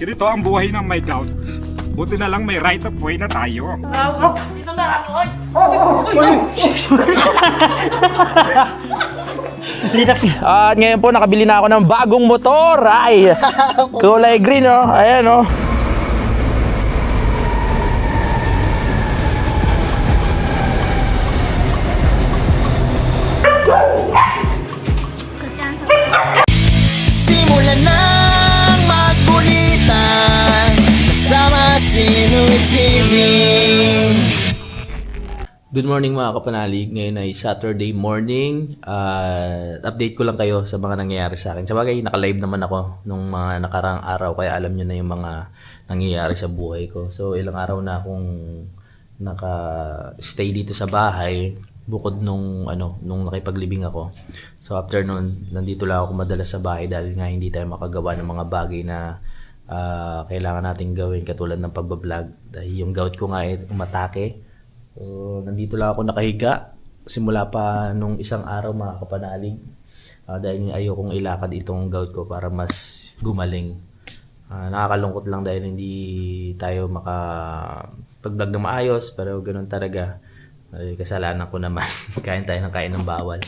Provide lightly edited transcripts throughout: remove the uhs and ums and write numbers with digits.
Ganito ang buhay ng may gout. Buti na lang may right of way na tayo. Dito na ako. At ngayon po nakabili na ako ng bagong motor. Ay, kulay green oh. Ayan oh. Simulan ng magbulitan kasama si Noe TV. Good morning mga kapanalig. Ngayon ay Saturday morning. Update ko lang kayo sa mga nangyayari sa akin. Sabagay, naka-live naman ako nung mga nakarang araw kaya alam nyo na yung mga nangyayari sa buhay ko. So ilang araw na akong naka-stay dito sa bahay bukod nung nakipaglibing ako. So after nun, nandito lang ako madalas sa bahay dahil nga hindi tayo makagawa ng mga bagay na kailangan natin gawin katulad ng pagbablog. Dahil yung gout ko nga ay umatake. So, nandito lang ako nakahiga simula pa nung isang araw mga kapanalig dahil ayokong ilakad itong gout ko para mas gumaling. Nakakalungkot lang dahil hindi tayo makapag-vlog na maayos pero ganoon talaga. Kasalanan ko naman. Kain tayo ng kain ng bawal.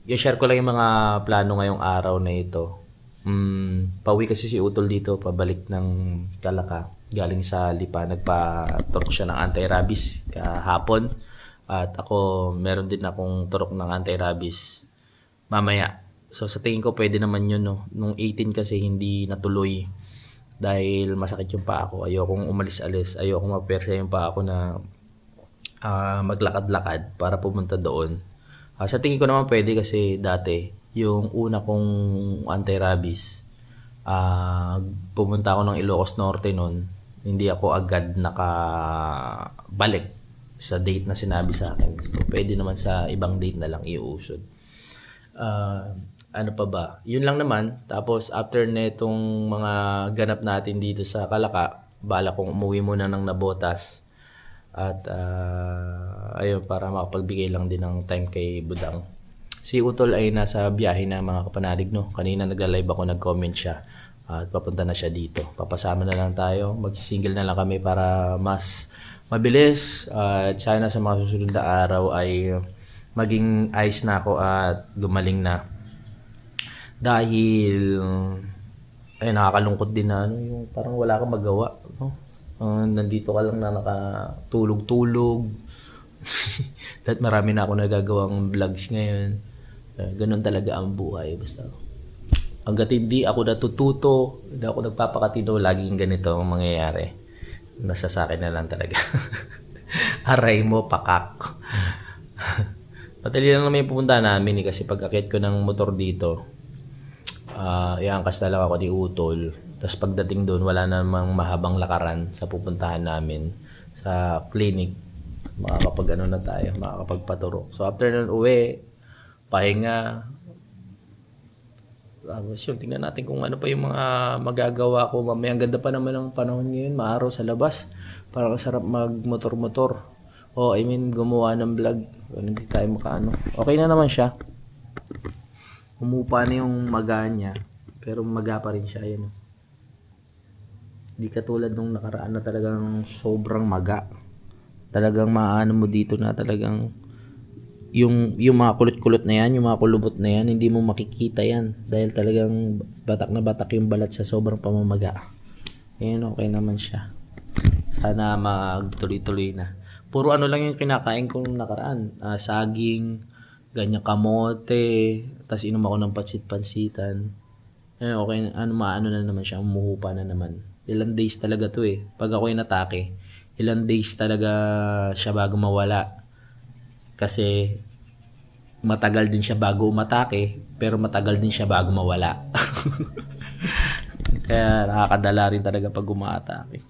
I-share ko lang yung mga plano ngayong araw na ito. Pauwi kasi si Utol dito pabalik ng Calaca. Galing sa Lipa, nagpa-turok siya ng anti-rabies kahapon. At ako, meron din akong turok ng anti-rabies mamaya. So sa tingin ko pwede naman yun, no? Nung 18 kasi hindi natuloy dahil masakit yung paa ko. Ayokong umalis-alis. Ayokong mapersa yung paa ko na maglakad-lakad para pumunta doon. Sa tingin ko naman pwede kasi dati, yung una kong anti-rabies, pumunta ako ng Ilocos Norte noon. Hindi ako agad nakabalik sa date na sinabi sa akin. So, pwede naman sa ibang date na lang iuusod. Ano pa ba? Yun lang naman. Tapos after netong mga ganap natin dito sa Calaca, bala kong umuwi muna ng Nabotas. At ayun, para makapagbigay lang din ng time kay Budang. Si Utol ay nasa biyahe na mga kapanalig, no? Kanina nagla-live ako, nag-comment siya. At papunta na siya dito. Papasama na lang tayo. Mag-single na lang kami para mas mabilis. At sana sa mga susunod na araw ay maging ayos na ako at gumaling na. Dahil ay nakakalungkot din na yung parang wala kang magawa. No? Nandito ka lang na nakatulog-tulog. Dahil marami na ako nagagawang vlogs ngayon. Ganun talaga ang buhay. Basta hanggat hindi ako natututo, hindi ako nagpapakatino, laging ganito ang mangyayari. Nasa sa akin na lang talaga. Aray mo, pakak. Patali lang naman yung pupunta namin kasi pag-akit ko ng motor dito, iangkas na lang ako ni Utol. Tapos pagdating doon, wala namang mahabang lakaran sa pupuntahan namin sa clinic. Makakapag-ano na tayo, makakapagpaturo. So after nun uwi, pahinga. Tapos yun, tingnan natin kung ano pa yung mga magagawa ko. Mamaya, ang ganda pa naman ng panahon ngayon, maaraw sa labas. Parang sarap mag-motor-motor. Gumawa ng vlog. Hindi tayo makaano. Okay na naman siya. Umupa na yung maga niya. Pero maga pa rin siya. Yan. Hindi katulad nung nakaraan na talagang sobrang maga. Talagang maano mo dito na talagang yung mga kulot-kulot na yan, yung mga kulubot na yan, hindi mo makikita yan dahil talagang batak na batak yung balat sa sobrang pamamaga. Ayan, okay naman siya. Sana magtuloy-tuloy na. Puro ano lang yung kinakain ko nung nakaraan. Saging, ganyan kamote, tas inom ako ng pansit-pansitan. Ayan, okay, maano na naman siya, umuhupa na naman. Ilang days talaga to eh. Pag ako'y natake, ilang days talaga siya bago mawala. Kasi matagal din siya bago umatake, pero matagal din siya bago mawala. Kaya nakakadala rin talaga pag umatake.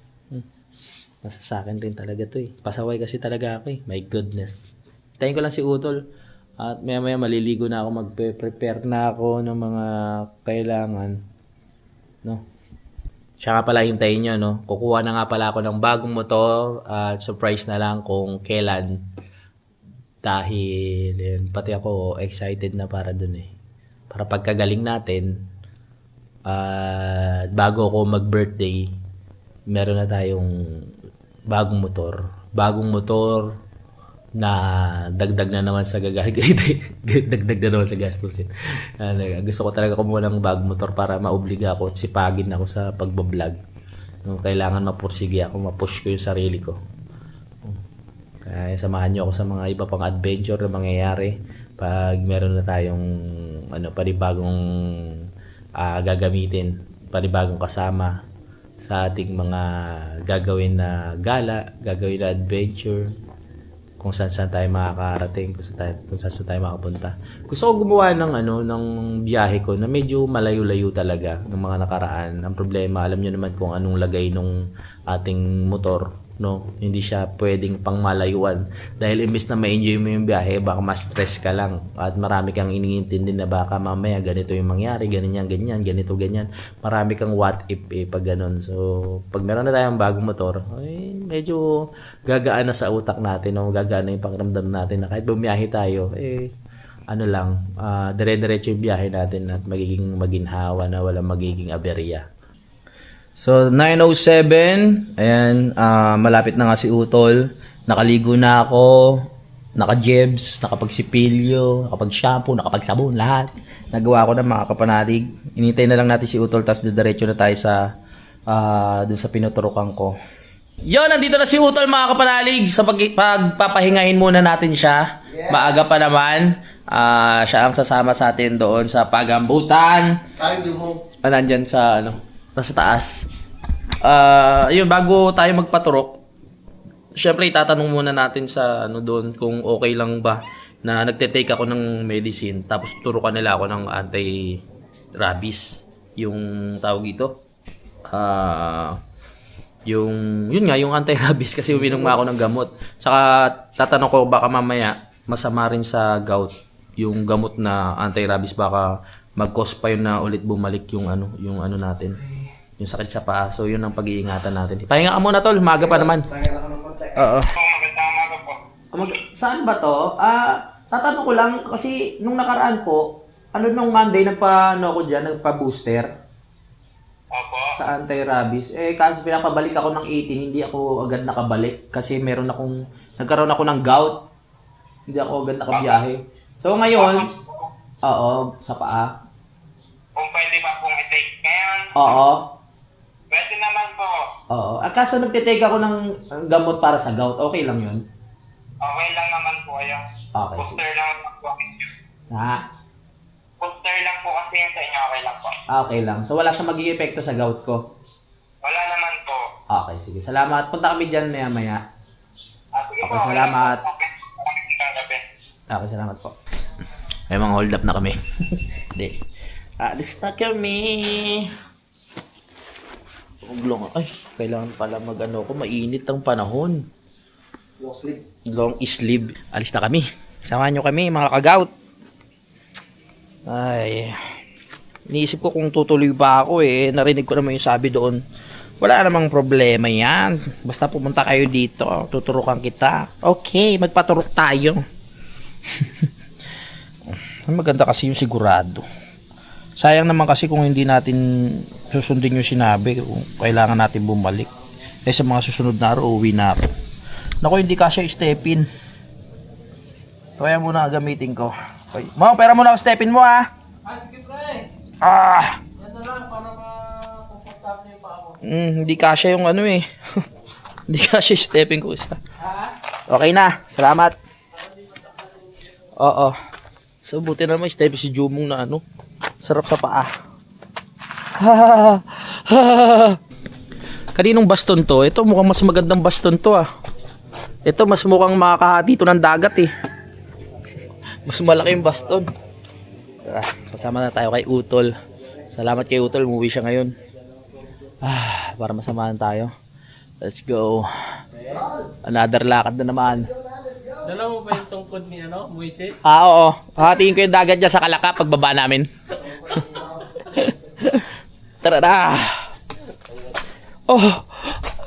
Nasa sa akin rin talaga to eh. Pasaway kasi talaga ako eh. My goodness. Tayin ko lang si Utol. At maya maliligo na ako, magpe-prepare na ako ng mga kailangan. No? Siya nga pala, hintayin nyo, no? Kukuha na nga pala ako ng bagong motor at surprise na lang kung kailan. Dahil yun, pati ako excited na para dun eh. Para pagkagaling natin, At bago ako mag-birthday, meron na tayong bagong motor. Bagong motor na dagdag na naman sa dagdag na naman sa gastusin. Gusto ko talaga kumuha ng bagong motor para maobliga ako at sipagin ako sa pagbablog. Kailangan mapursige ako, mapush ko yung sarili ko. Kaya samahan niyo ako sa mga iba pang adventure na mangyayari pag meron na tayong panibagong gagamitin, panibagong kasama sa ating mga gagawin na gala, gagawin na adventure, kung saan tayo makakarating, kung saan tayo makapunta. Gusto ko gumawa ng biyahe ko na medyo malayo-layo talaga ng mga nakaraan. Ang problema, alam niyo naman kung anong lagay nung ating motor, no? Hindi siya pwedeng pangmalayuan dahil imbes na ma-enjoy mo yung biyahe, baka ma-stress ka lang at marami kang iniintindi na baka mamaya ganito yung mangyari, ganyan, ganito, ganyan. Marami kang what if pag ganun. So, pag meron na tayong bagong motor, ay medyo gagaan na sa utak natin, no? Gagaan na yung pakiramdam natin na kahit bumiyahe tayo, dire-diretso yung biyahe natin at magiging maginhawa na walang magiging aberya. So, 9:07, ayan, malapit na nga si Utol. Nakaligo na ako, naka-jebs, nakapagsipilyo, nakapag-shampoo, nakapagsabon, lahat. Nagawa ko na mga kapanalig. Inintay na lang natin si Utol, tapos diretso na tayo sa, dun sa pinuturukan ko. Yo, nandito na si Utol mga kapanalig. Sa pagpapahingahin muna natin siya. Yes. Maaga pa naman. Siya ang sasama sa atin doon sa pagambutan. Nandyan sa, nasa taas. Yun, bago tayo magpaturok, syempre itatanong muna natin sa doon kung okay lang ba na nagte-take ako ng medicine tapos tuturukan nila ako ng anti-rabies, yung tawag ito. Yun nga, yung anti-rabies kasi uminom nga ako ng gamot. Saka tatanong ko baka mamaya masama rin sa gout yung gamot na anti-rabies, baka mag-cause pa yun na ulit bumalik yung ano natin. Yung sakit sa paa. So, yun ang pag-iingatan natin. Pahinga ka muna, Tol. Maga pa naman. Oo. Saan ba to? Tatanong ko lang, kasi nung nakaraan po, nung Monday, nagpa-booster. Opo. Sa anti-rabies. Kasi pinapabalik ako ng 18, hindi ako agad nakabalik. Kasi nagkaroon ako ng gout. Hindi ako agad nakabiyahe. So, ngayon, sa paa. Kung pwede ba pong i-take ngayon? Oo. Pwede naman po. Oo. Kaso nagtitake ako ng gamot para sa gout. Okay lang yun? Okay lang naman po yan. Okay. Booster lang po. Booster lang po kasi yan sa inyo. Okay lang po. Okay lang. So wala siyang magiging epekto sa gout ko? Wala naman po. Okay, sige. Salamat. Punta kami dyan maya-maya. Sige Okay, po. salamat. Okay. Okay, salamat po. May mga hold up na kami. Hindi. Alis na kami. Ay, kailangan pala mainit ang panahon. Long sleeve. Alis na kami. Samahan nyo kami, mga ka-gout. Ay, iniisip ko kung tutuloy pa ako narinig ko naman yung sabi doon. Wala namang problema yan. Basta pumunta kayo dito, tuturukan kita. Okay, magpaturok tayo. Maganda kasi yung sigurado. Sayang naman kasi kung hindi natin susundin yung sinabi, kung kailangan natin bumalik. Sa mga susunod na araw, uwi na ako. Naku, hindi kasi step-in. Kaya muna gamitin ko. Okay. Mo, pera muna ako step-in mo Sige pre. Yan na lang para makomportable yung paa mo. Hindi kasi yung hindi kasi step-in ko isa. Okay na, salamat. Oo. So, buti na naman step si Jumong na sarap sa paa. Kaninong baston to? Ito mukhang mas magandang baston to Ito mas mukhang makakahati to ng dagat Mas malaki yung baston. Kasama na tayo kay Utol. Salamat kay Utol, umuwi siya ngayon. Para masamahan tayo. Let's go. Another lakad na naman. Dala mo ba yung tungkod ni Moises? Oo. Hatiin ko yung dagat niya sa Kalaka pagbaba namin. Tara na.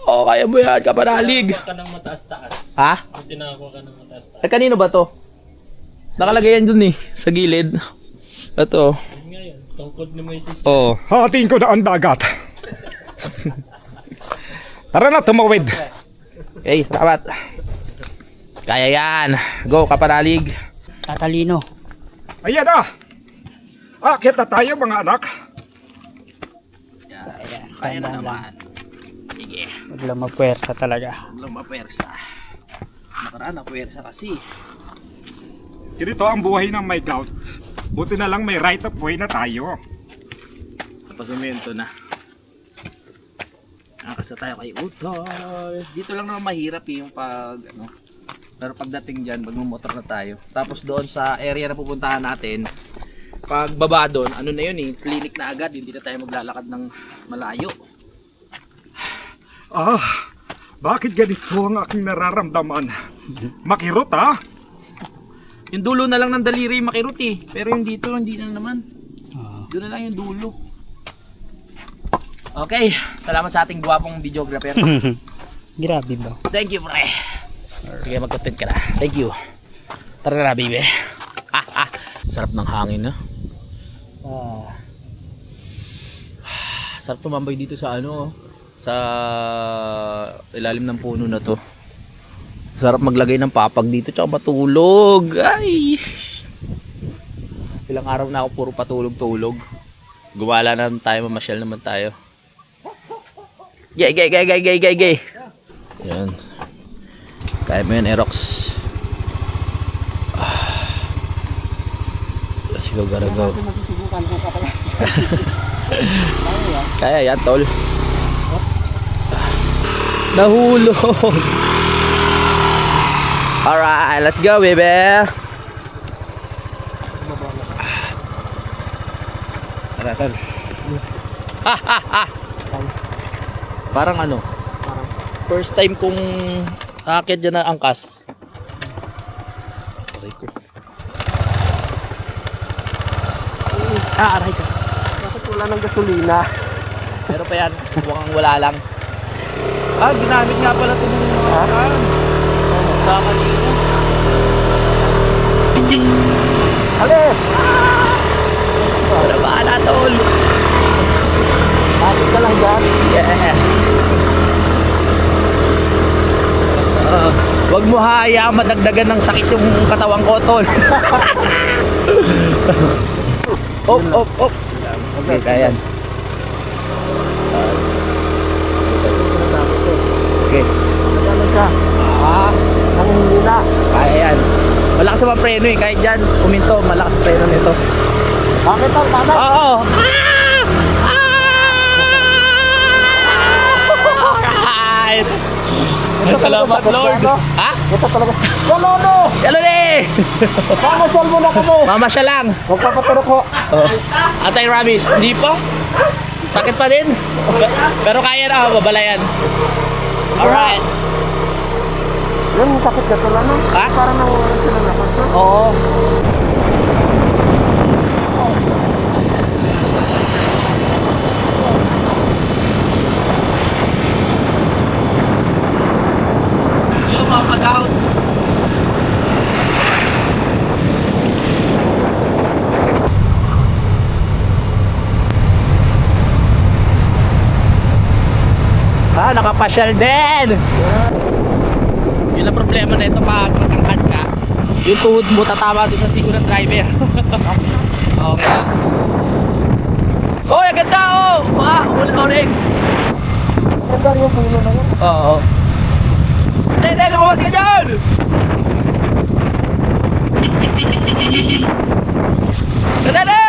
Kaya mo yan, kapanalig. Ka ng mataas-taas. Buti na ako ka ng mataas-taas. Kanino ba to? Nakalagay yan dun sa gilid. Ito. Ngayon, tungkod ni Moises. Hatiin ko na ang dagat. Tara na, tumawid. Okay, salamat. Kaya yan. Go, kapanalig. Tatalino. Ayan na. Akit na tayo mga anak. Kaya na naman. Sige. Huwag lang magpuwersa talaga. Huwag lang mapuwersa. Nakaraan na puwersa kasi. Ganito ang buhay ng may gout. Buti na lang may right of way na tayo. Pasumento na. Nakakasa tayo kay Utol. Dito lang naman mahirap yung pag ano. Pero pagdating dyan, magmumotor na tayo. Tapos doon sa area na pupuntahan natin, pag baba doon, ano na yun eh, clinic na agad, hindi na tayo maglalakad ng malayo. Bakit ganito ang aking nararamdaman? Makirot ha? Yung dulo na lang ng daliri makirot eh. Pero yung dito, hindi na naman. Doon na lang yung dulo. Okay, salamat sa ating guwapong videographer. Grabe ba? Thank you, pre. Sige, mag-content ka na. Thank you. Tara na, baby. Sarap ng hangin, ha? Sarap tumambay dito sa ano, sa ilalim ng puno na to. Sarap maglagay ng papag dito tsaka matulog. Ay! Ilang araw na ako puro patulog-tulog. Gumala naman tayo, mamasyal naman tayo. Gay. Yan. Kaya mo yan, Aerox. Let's go, gotta go. Kaya yan, tol. Nahulog. Alright, let's go, baby. Tara, tol. Parang ano? First time kong aakyat dyan na angkas. Aray ko. Aray ka. Bakit wala ng gasolina? Pero pa yan, mukhang wala lang. Ginamit nga pala ito ng sa kanina. Alis! Wala bahala, tol. Bakit ka lang dyan? Yeah. Wag mo hayaang madagdagan ng sakit yung katawang ko, tol. Op. Okay, kaya yan. Okay. Ano siya? Nangihina. Kaya yan. Malakas sa mga preno eh. Kahit dyan, uminto, malakas sa preno nito. Bakit ang tama? Oo. Alright. Salamat, Lord. Ha? Ito talaga. No! Yalo eh! Mamasyal mo na kami. Mama siya lang. Magpapaturok ko. Anti-rabies. Hindi po. Sakit pa din. Pero kaya na. Babalayan. Alright. Yan, sakit ka tula no? Ha? Parang nawawalan sila na kasi. Oo. Yung mga pag-out. Nakapasyal din. Yun ang problema na ito pag matangkad ka. Yung tuhod mo tatama doon sa siko ng driver. Okay lang. Oh, ang ganda oh! Orex. Ito yung puno na yun. Oo. Hindi, lumabas ka dyan! Dali!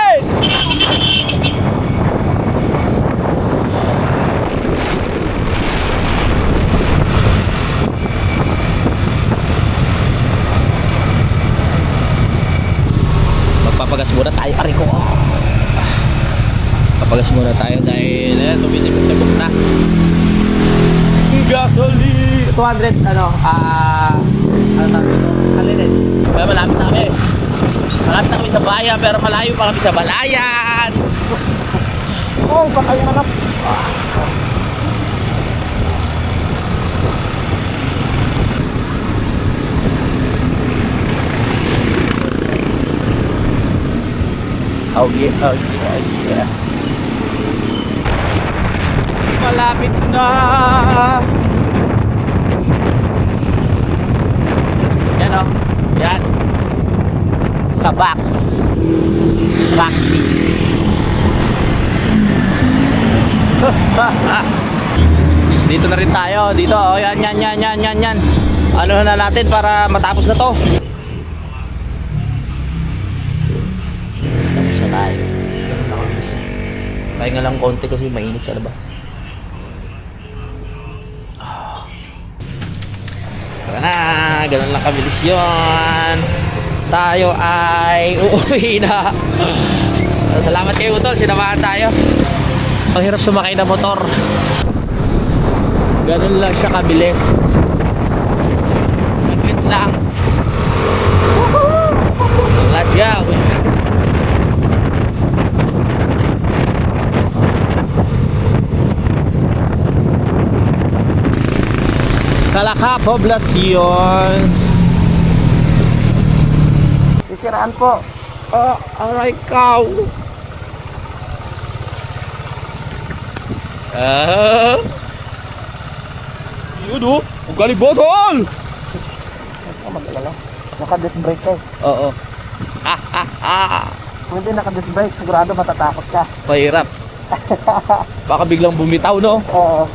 Magpapagas muna tayo, pare ko. Papagas muna tayo dahil tumitibok na. Gasoline! 200, ano tawag dito? Halinin. Kaya malapit na kami. Malapit na kami sa bayan, pero malayo pa kami sa balayan. Oh, baka yung anak. Oh yeah. malapit na. Yan o. Yan. Sa box. Boxy. Dito na rin tayo. Dito. Oh, yan. Ano na natin para matapos na to. Tapos na tayo. Pahinga lang konti kasi mainit sa labas. Tara na, ganun lang kabilis yun. Tayo ay uuwi na. Salamat kayo Utol, sinamahan tayo. Ang hirap sumakay na motor. Ganun lang siya kabilis. Saglit lang. Let's go. Kalaka Poblacion. Ikiraan po. Aray cow. Yun o. Ang galing botol. Mag-alala. Naka-disc brake ka. Oo. Kung hindi naka-disc brake, sigurado matatakot ka. Mahirap. Baka biglang bumitaw, no? Oo.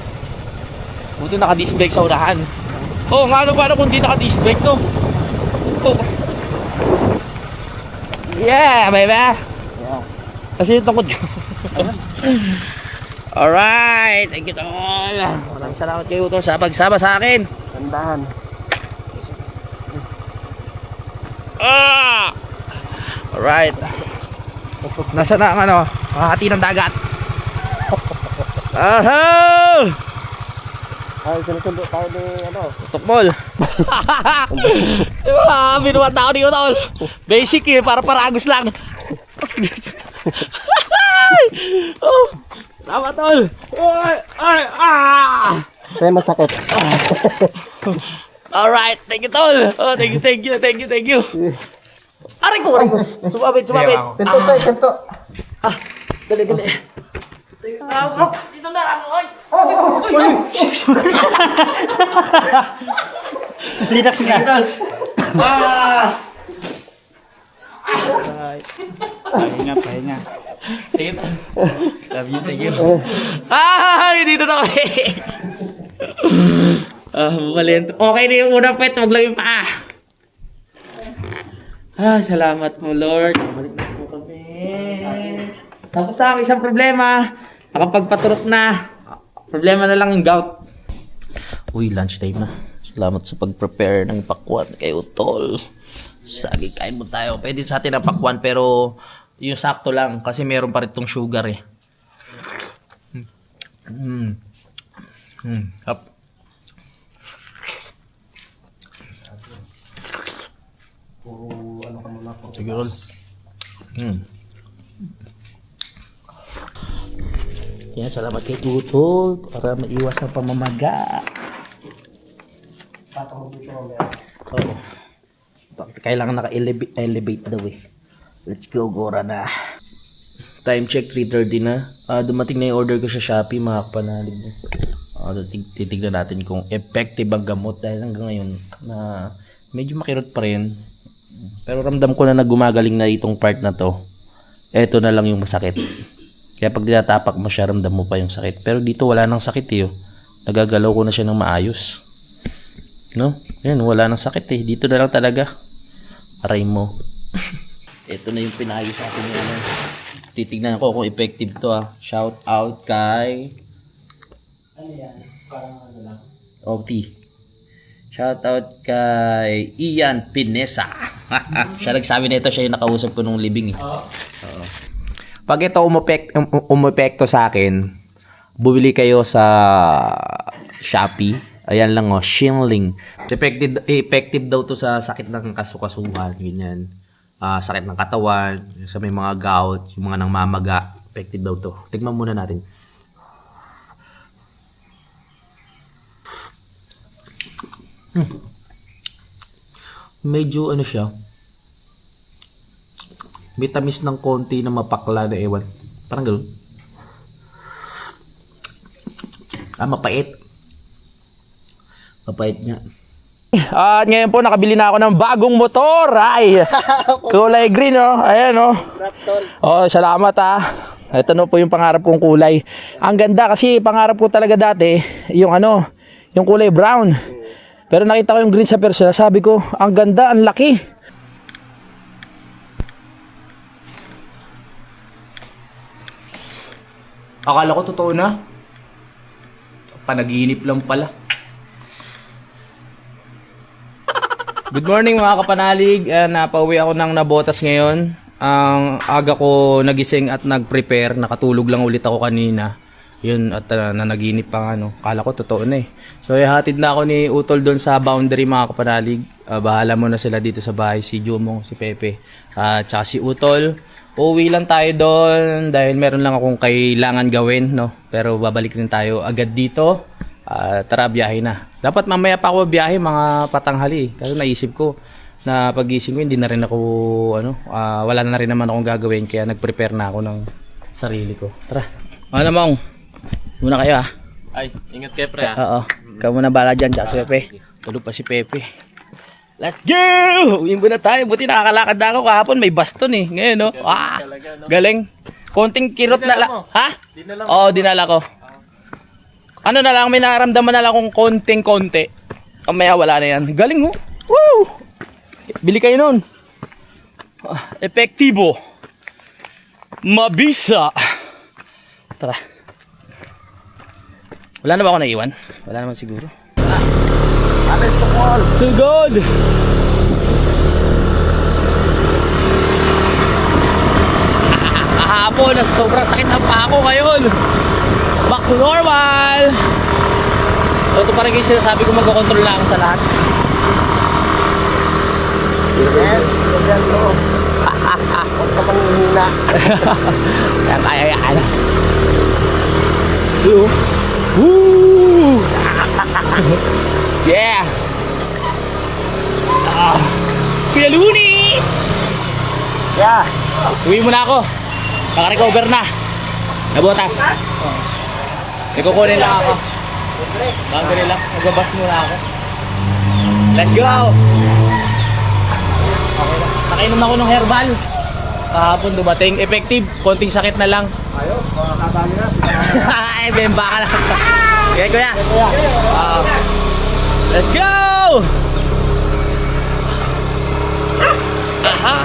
Buti naka-disc brake sa unahan. Oo, nga ano paano kung hindi naka-disc brake, no? Oh. Yeah, baby! Yeah. Kasi yung tungkod ko. Alright, thank you tol. Maraming salamat kayo tol sa pagsama sa akin. Tandahan. Alright. Nasa na ang ano, makakati ng dagat. Aha! Ay, sinusundo tayo ni ano. Tukmol. Diba, binuhat ako niyo tol. Basic eh, para paragos lang. Oh, tama tol. Kaya masakit. Alright, thank you tol. Oh, thank you. Aray ko. Sumabit. Pinto tayo, pinto. Dali. Dito na lang, oy. Lidak na. Pahinga. Thank you. Dito na kami. Bumalento. Okay na yung unang pet, wag lang yung paa. Salamat mo Lord. Balik na po kami. Tapos sa akin isang problema. Nakapagpaturok na. Problema na lang yung gout. Uy, lunchtime na. Salamat sa pag-prepare ng pakwan kay Utol. Sagi, kain mo tayo. Pwede sa atin ang pakwan pero yung sakto lang kasi meron pa rin tong sugar eh. Up. Sige, Rol. Yan, salamat kay Tutol para maiwas ang pamamaga. Oo. Kailangan naka-elevate daw eh. Let's go, Gora na. Time check, 3:30 na. Dumating na yung order ko sa Shopee, mga kapanalig. Titignan natin kung effective ang gamot dahil hanggang ngayon na medyo makirot pa rin. Pero ramdam ko na gumagaling na itong part na to. Eto na lang yung masakit. Kaya pag dinatapak mo siya, ramdam mo pa yung sakit. Pero dito wala nang sakit eh. Nagagalaw ko na siya ng maayos. No? Yan, wala nang sakit eh. Dito na lang talaga. Aray mo. Ito na yung pinayos sa akin yan. Titignan ko kung effective to ah. Shout out kay... Ano yan? Parang ano lang. OT. Shout out kay Ian Pinesa. Siya nagsabi nito, siya yung nakausap ko nung libing eh. Oo. Pag ito umepekto sa akin, bumili kayo sa Shopee. Ayan lang oh, Shinling. Effective daw to sa sakit ng kasukasuhan, ganyan. Sakit ng katawan, sa may mga gout, yung mga nangmamaga, effective daw to. Tignan muna natin. Medyo ano siya, may tamis ng konti na mapakla na ewan. Parang gano'n. Mapait. Mapait nga. At ngayon po nakabili na ako ng bagong motor. Ay, kulay green oh. Ayan oh. Oh, salamat Ito no po yung pangarap kong kulay. Ang ganda kasi pangarap ko talaga dati yung yung kulay brown. Pero nakita ko yung green sa personal. Sabi ko, ang ganda, ang laki. Akala ko totoo na. Panaginip lang pala. Good morning mga kapanalig. Napauwi ako ng Nabotas ngayon. Ang aga ko nagising at nag-prepare. Nakatulog lang ulit ako kanina. Yun at nanaginip pa Kala ko totoo na eh. So ihatid na ako ni Utol doon sa boundary mga kapanalig. Bahala mo na sila dito sa bahay. Si Jumong, si Pepe. Tsaka si Utol. Uuwi lang tayo doon dahil meron lang akong kailangan gawin, no? Pero babalik rin tayo agad dito. Tara, biyahe na. Dapat mamaya pa ako biyahe mga patanghali. Kasi naisip ko na pagising ko hindi na rin ako wala na rin naman akong gagawin kaya nag-prepare na ako ng sarili ko. Tara. Mong. Muna kayo Ay, ingat kayo pre Oo. Ikaw muna bala dyan, tsaka si Pepe. Tulog pa si Pepe. Let's go! Uwi muna tayo. Buti nakakalakad na ako kahapon. May baston eh. Ngayon, no? Galing. Konting kirot na lang. Ha? Oo, dinala ko. Ano na lang, may nararamdaman na lang kung konting-konti. Kamaya wala na yan. Galing, ho? Woo! Bili kayo nun. Epektibo. Mabisa. Tara. Wala na ba ako naiwan? Wala naman siguro. So good! Kahapon, sobrang sakit ang pako ngayon. Back to normal! Ito pa rin yung sinasabi ko, magkocontrol lang ako sa lahat. Yes, ganyan mo. Huwag ka manghihina. Kaya. Woo! Yeah! Kuya Luni! Yeah. Uwi mo na ako. Naka-recover na. Nabotas. May kukunin lang ako. Kukunin lang. Magbabas muna ako. Let's go! Okay lang. Nakainom ako ng herbal. Kahapon dumating. Effective. Konting sakit na lang. Ayos, makakatali na. Ay, bemba ka na. Okay, kuya. Let's go! Aha!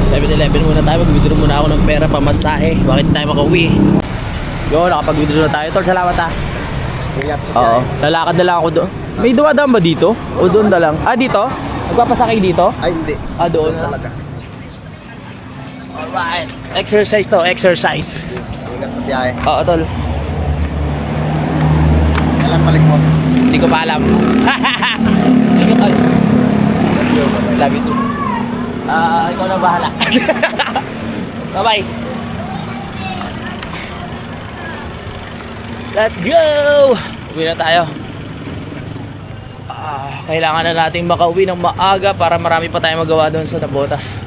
7-Eleven muna tayo, mag-withdraw muna ako ng pera pamasahe. Bakit tayo makauwi? Yo, nakapag-withdraw na tayo. Tol, salamat Ingat sa Oo, lalakad na lang ako doon. May dumadaan ba dito? O doon na lang? Dito? Magpapasakay dito? Ay, hindi. Doon na Talaga. Alright. Exercise to, exercise. Ingat sa biyahe. Oo, tol. Kailan balik mo? Hindi ko pa alam. Sige, tol. Love you too. Ikaw na bahala. Bye-bye. Let's go! Uwi na tayo. Kailangan na natin makauwi ng maaga para marami pa tayong magawa doon sa Nabotas.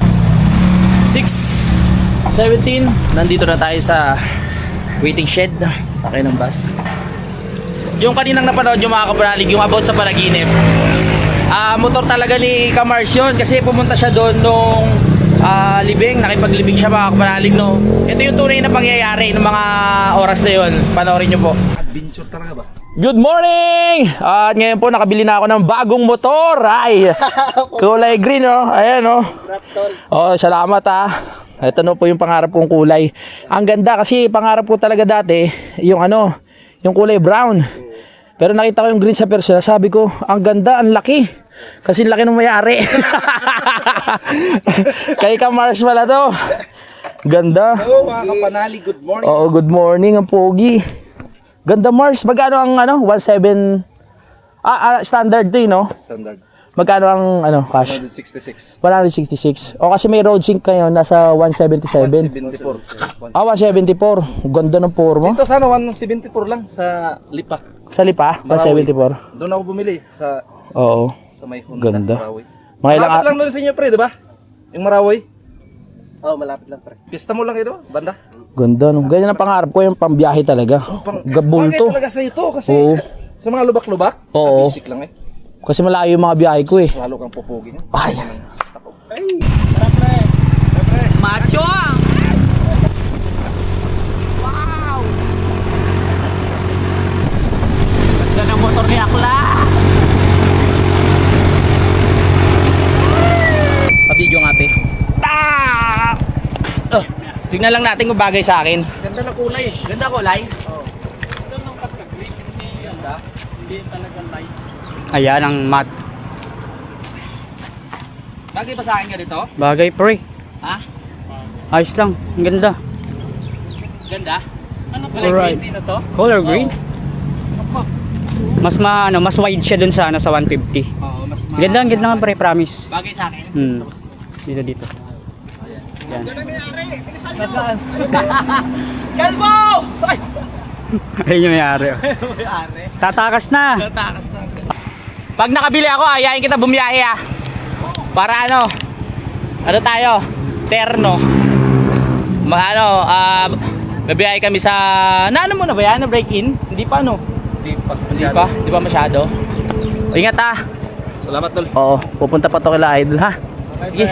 6:17. Nandito na tayo sa waiting shed. Sakay ng bus. Yung kaninang napanood yung mga kapanalig, yung about sa panaginip. Motor talaga ni Kamars yun kasi pumunta siya doon nung libing, nakipaglibing siya mga kapanalig, no? Ito yung tunay na pangyayari ng mga oras na yun. Panoorin nyo po. Adventure talaga ba? Good morning! At ngayon po nakabili na ako ng bagong motor. Ay, kulay green oh. Ayan oh. Congrats, tol. Oh, salamat Ito no po yung pangarap kong kulay. Ang ganda kasi pangarap ko talaga dati yung yung kulay brown. Pero nakita ko yung green sa personal. Sabi ko, ang ganda, ang laki. Kasi laki ng may-ari. Kay ka Mars pala to. Ganda. Hello mga kapanali, good morning. Oo, good morning ang pogi. Ganda Mars. Magkano ang 17 standard 'to, no? Standard. Magkano ang cash? 166. 166. O kasi may road sync kayo nasa 177. 174. 174. Ganda ng forma. Ito sana 174 lang sa Lipa. Sa Lipa, Marawi. 174. Doon ako bumili sa Oo. may Honda. Ganda. Marawi. Mga ilang Malapit lang doon sa inyo pre, di ba? Yung Marawi. Oh, malapit lang pre. Pista mo lang ito, banda. Ganda no. Ganyan ang pangarap ko yung pambiyahe talaga. Gabulto. Bagay talaga sa ito kasi Oo. sa mga lubak-lubak, Oo. basic lang eh. Kasi malayo yung mga biyahe ko eh. Lalo kang pupugi. Ay. Tara pre. Macho! Ganda ng motor ni Akla! Pa-video nga pe. Tignan lang natin kung bagay sa akin. Ganda ng kulay eh. Ganda kulay? Ayan ang mat. Bagay ba sa akin ganito? Bagay pre. Ha? Ayos lang. Ang ganda. Ganda? Ano Alright. na to? Color green. Mas mas wide siya dun sa sa 150. Oo, mas Ganda, ang ganda nga pre, promise. bagay sa akin. Dito. Yan. Kalbo! Ay! Ayun yung may-ari. May-ari. Tatakas na. Takas na. Pag nakabili ako, ayayin kita bumiyahe ah. Para ano tayo? Terno. Babiyahe kami sa, naano mo na ba yan? Na break in? Hindi pa no? Hindi pa masyado. O, ingat ah. Salamat tol. Oo, pupunta pa to kila Idol ha. Sige,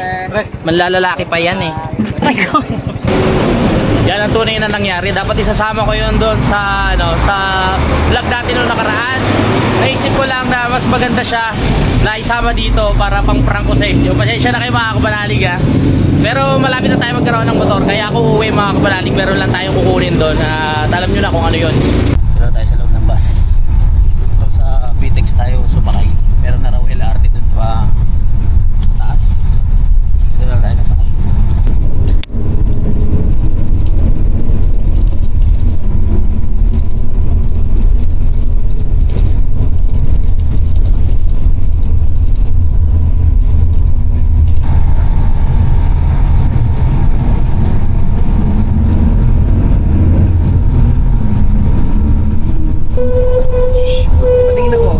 manlalalaki pa yan eh. Yan ang tunay na nangyari. Dapat isasama ko yun doon sa sa vlog natin noong nakaraan. Naisip ko lang na mas maganda siya na isama dito para pang prank ko sa inyo. Pasensya na kayo mga kabanalig ha. Pero malapit na tayo magkaroon ng motor. Kaya ako uuwi mga kabanalig. Meron lang tayong kukunin doon. At alam nyo na kung ano yun. Dito tayo sa loob ng bus. So sa BTEX tayo sumakay. Meron na raw LRT doon pa taas. Dito na tayo nasakay. Patingin ako.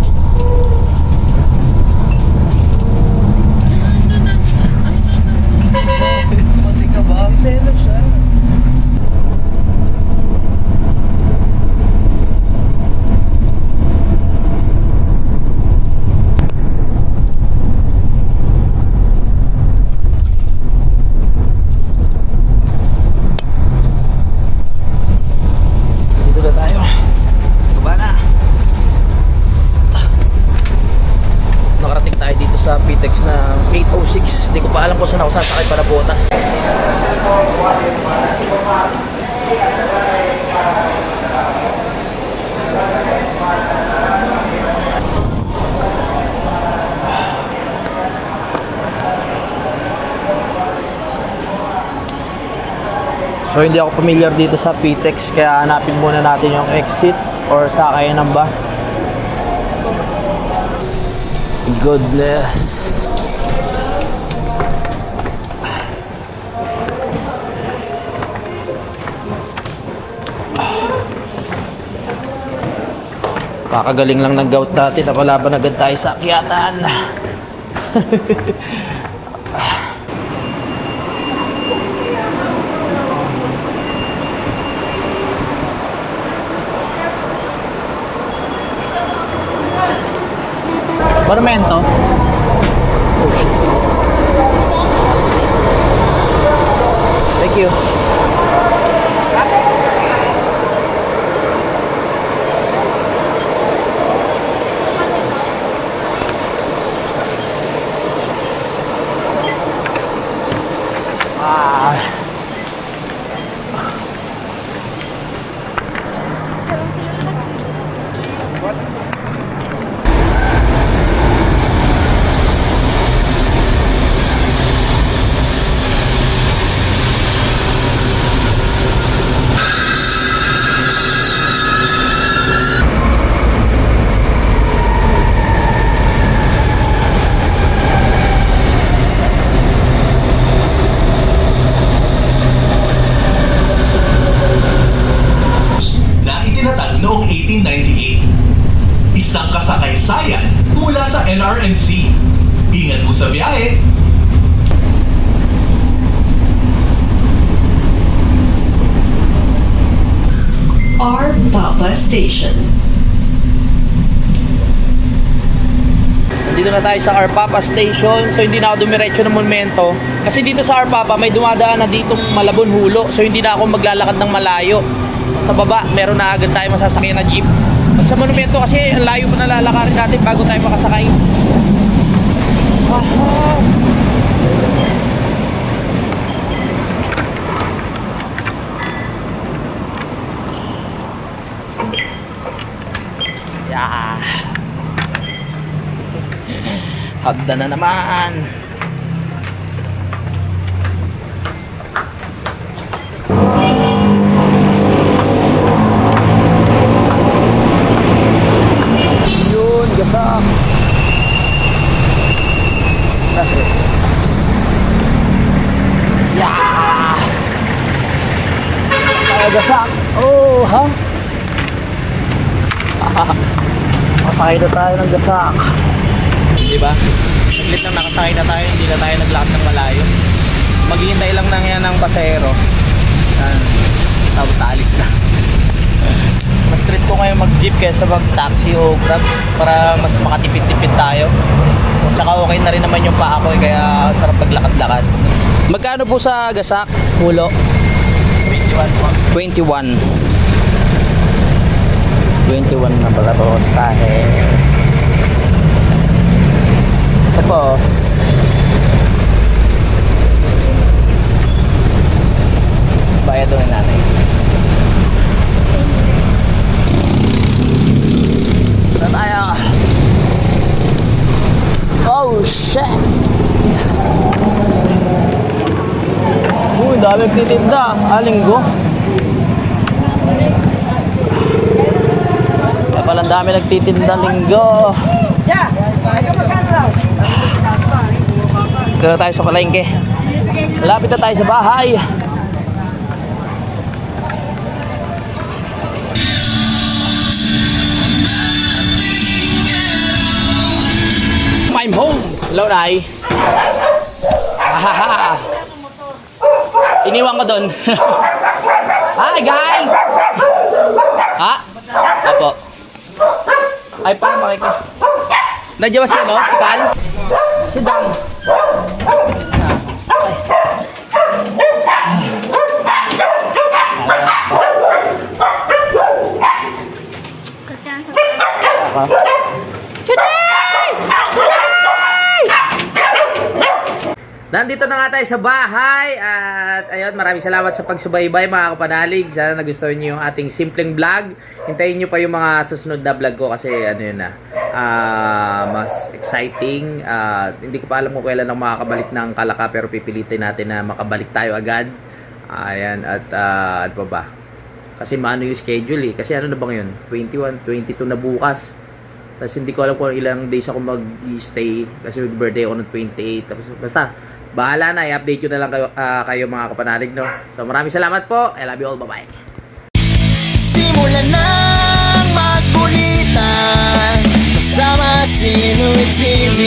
Masig ka ba? Selo siya. Dito na tayo. Baba na. Nakarating tayo dito sa PTEX na 806. Hindi ko pa alam kung saan ako sasakay para butas. So hindi ako familiar dito sa PTEX kaya hanapin muna natin yung exit or sakayan ng bus. Goodness. Kakagaling lang ng gout natin. Napalaban agad tayo sa akyatan. Monumento. Oh shit. Thank you. Arpapa Station. Dito na tayo sa Arpapa Station. So hindi na ako dumiretso ng monumento. Kasi dito sa Arpapa may dumadaan na ditong Malabon Hulo. So hindi na ako maglalakad ng malayo. Sa baba meron na agad tayo masasakyan na jeep. Pag sa monumento kasi ang layo pa na lalakarin natin bago tayo makasakay. Yeah. Hagda na naman. Yun, gasak. Yeah. Gasak. Oh, ha? Masakay na tayo ng gasak. Diba? Saglit lang nakasakay na tayo, hindi na tayo naglakad ng malayo. Maghihintay lang na yan ng pasahero. Yan. Tapos aalis na. Mas treat ko ngayon mag-jeep kaysa mag-taxi o grab para mas makatipid-tipid tayo. Tsaka okay na rin naman yung paa ko kaya sarap maglakad-lakad. Magkano po sa gasak? Hulo? 21 po. 21. 21 na pala po sa ito po. Bayad doon ng nanay. Saan tayo? Oh shit! Uy, dami nagtitinda. Linggo. Kaya palang dami nagtitinda linggo. Kaya tayo sa palengke. Malapit na tayo sa bahay. I'm home. Hello, Nay. Ahaha. Iniwan ko doon. Hi, guys. Ha? Apo. Ay, paano makikita? Nandiyan ba siya, no? Si Cal? Si Dan. Nandito na nga tayo sa bahay at ayun, maraming salamat sa pagsubaybay mga kapanalig. Sana nagustuhan niyo yung ating simpleng vlog. Hintayin niyo pa yung mga susunod na vlog ko kasi ano yun na mas exciting. Hindi ko pa alam kung kailan ako makakabalik ng Kalaka pero pipilitin natin na makabalik tayo agad. Ayan at ano pa ba? Kasi maano yung schedule eh. Kasi ano na ba ngayon? 21, 22 na bukas. Tapos hindi ko alam kung ilang days ako mag-stay kasi birthday ako ng 28. Tapos basta bahala na, i-update ko na lang kayo mga kapanalig, no? So maraming salamat po. I love you all. Bye-bye. Simulan ng magbulitan kasama si Inuit TV.